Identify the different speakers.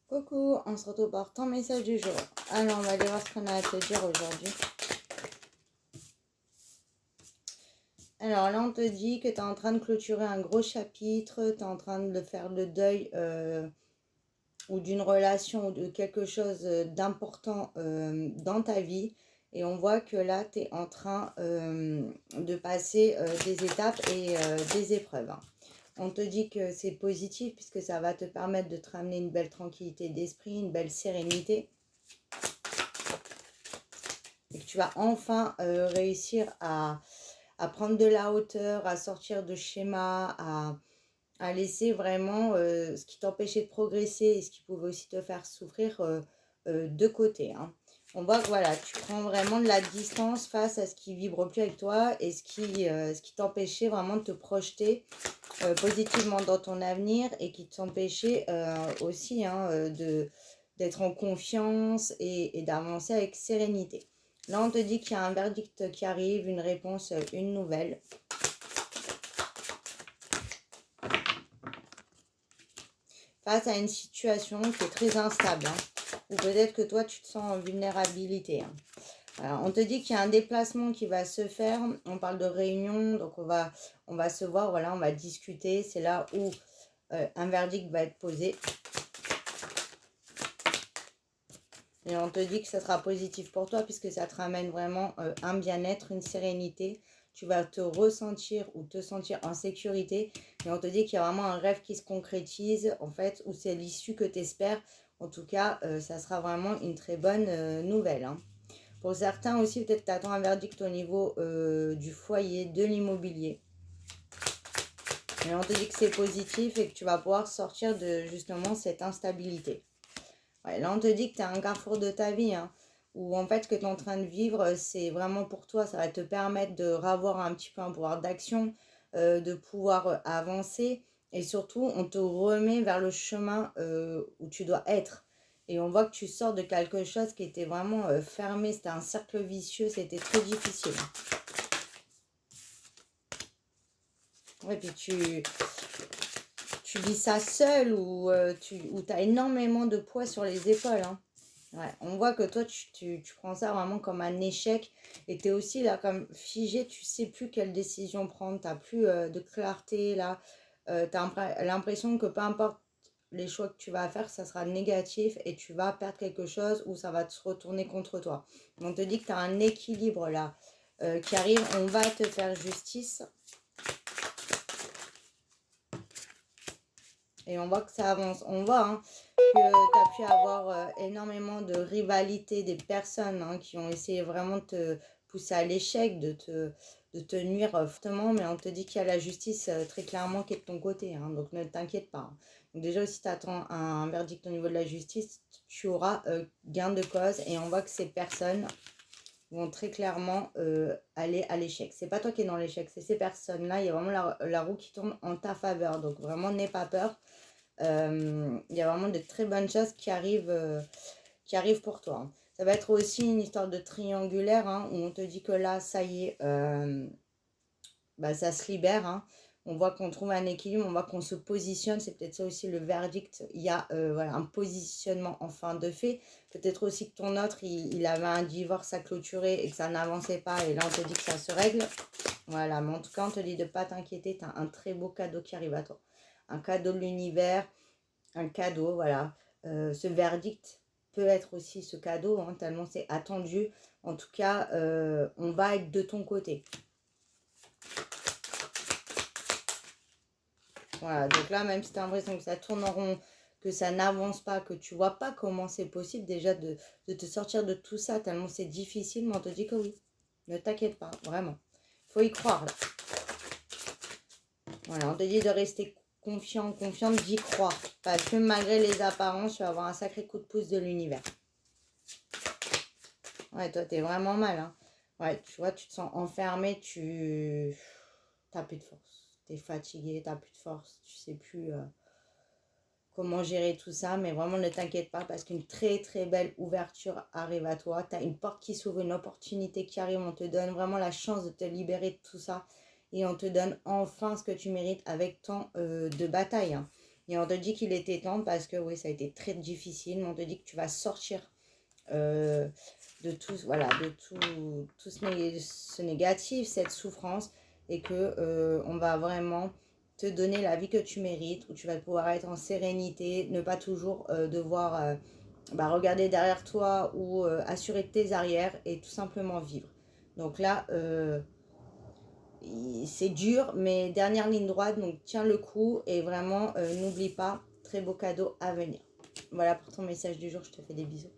Speaker 1: Coucou, on se retrouve pour ton message du jour. Alors, on va aller voir ce qu'on a à te dire aujourd'hui. Alors là, on te dit que tu es en train de clôturer un gros chapitre, tu es en train de faire le deuil ou d'une relation ou de quelque chose d'important dans ta vie. Et on voit que là, tu es en train de passer des étapes et des épreuves. On te dit que c'est positif puisque ça va te permettre de te ramener une belle tranquillité d'esprit, une belle sérénité. Et que tu vas enfin réussir à prendre de la hauteur, à sortir de schémas, à laisser vraiment ce qui t'empêchait de progresser et ce qui pouvait aussi te faire souffrir de côté. Hein. On voit que voilà, tu prends vraiment de la distance face à ce qui vibre plus avec toi et ce qui t'empêchait vraiment de te projeter positivement dans ton avenir et qui t'empêchait aussi d'être en confiance et d'avancer avec sérénité. Là, on te dit qu'il y a un verdict qui arrive, une réponse, une nouvelle. Face à une situation qui est très instable. Hein, ou peut-être que toi, tu te sens en vulnérabilité. Hein. Alors, on te dit qu'il y a un déplacement qui va se faire. On parle de réunion, donc on va se voir, voilà, on va discuter. C'est là où un verdict va être posé. Et on te dit que ça sera positif pour toi puisque ça te ramène vraiment un bien-être, une sérénité. Tu vas te ressentir ou te sentir en sécurité. Et on te dit qu'il y a vraiment un rêve qui se concrétise, en fait, où c'est l'issue que tu espères. En tout cas, ça sera vraiment une très bonne nouvelle. Hein. Pour certains aussi, peut-être tu attends un verdict au niveau du foyer, de l'immobilier. Et on te dit que c'est positif et que tu vas pouvoir sortir de justement cette instabilité. Ouais, là, on te dit que tu es à un carrefour de ta vie, hein, où en fait, ce que tu es en train de vivre, c'est vraiment pour toi. Ça va te permettre de revoir un petit peu un pouvoir d'action, de pouvoir avancer. Et surtout, on te remet vers le chemin où tu dois être. Et on voit que tu sors de quelque chose qui était vraiment fermé. C'était un cercle vicieux. C'était très difficile. Et puis tu vis ça seul ou tu as énormément de poids sur les épaules. Hein. Ouais, on voit que toi, tu prends ça vraiment comme un échec et tu es aussi là comme figé, tu sais plus quelle décision prendre, tu n'as plus de clarté là, tu as l'impression que peu importe les choix que tu vas faire, ça sera négatif et tu vas perdre quelque chose ou ça va se retourner contre toi. On te dit que tu as un équilibre là qui arrive, on va te faire justice. Et on voit que ça avance. On voit hein, que tu as pu avoir énormément de rivalité des personnes hein, qui ont essayé vraiment de te pousser à l'échec, de te nuire fortement. Mais on te dit qu'il y a la justice très clairement qui est de ton côté. Hein, donc ne t'inquiète pas. Hein. Donc déjà aussi, tu attends un verdict au niveau de la justice. Tu auras gain de cause. Et on voit que ces personnes vont très clairement aller à l'échec. C'est pas toi qui es dans l'échec, c'est ces personnes-là. Il y a vraiment la roue qui tourne en ta faveur. Donc vraiment, n'aie pas peur. Il y a vraiment de très bonnes choses qui arrivent pour toi. Hein. Ça va être aussi une histoire de triangulaire hein, où on te dit que là, ça y est, ça se libère. Hein. On voit qu'on trouve un équilibre, on voit qu'on se positionne. C'est peut-être ça aussi le verdict. Il y a voilà, un positionnement en fin de fait. Peut-être aussi que ton autre, il avait un divorce à clôturer et que ça n'avançait pas. Et là, on te dit que ça se règle. Voilà, mais en tout cas, on te dit de ne pas t'inquiéter. Tu as un très beau cadeau qui arrive à toi. Un cadeau de l'univers, un cadeau, voilà. Ce verdict peut être aussi ce cadeau, hein, tellement c'est attendu. En tout cas, on va être de ton côté. Voilà, donc là, même si tu as l'impression que ça tourne en rond, que ça n'avance pas, que tu vois pas comment c'est possible déjà de te sortir de tout ça, tellement c'est difficile, mais on te dit que oui. Ne t'inquiète pas, vraiment. Il faut y croire, là. Voilà, on te dit de rester confiant, confiante, d'y croire. Parce que malgré les apparences, tu vas avoir un sacré coup de pouce de l'univers. Ouais, toi, t'es vraiment mal. Hein. Ouais, tu vois, tu te sens enfermé, tu n'as plus de force. T'es fatigué, t'as plus de force. Tu sais plus comment gérer tout ça. Mais vraiment, ne t'inquiète pas parce qu'une très, très belle ouverture arrive à toi. Tu as une porte qui s'ouvre, une opportunité qui arrive. On te donne vraiment la chance de te libérer de tout ça. Et on te donne enfin ce que tu mérites avec tant de bataille. Hein. Et on te dit qu'il était temps parce que oui, ça a été très difficile. Mais on te dit que tu vas sortir euh, de tout, voilà, de tout ce négatif, cette souffrance. Et que on va vraiment te donner la vie que tu mérites, où tu vas pouvoir être en sérénité, ne pas toujours devoir regarder derrière toi ou assurer tes arrières et tout simplement vivre. Donc là, c'est dur, mais dernière ligne droite, donc tiens le coup et vraiment n'oublie pas, très beau cadeau à venir. Voilà pour ton message du jour, je te fais des bisous.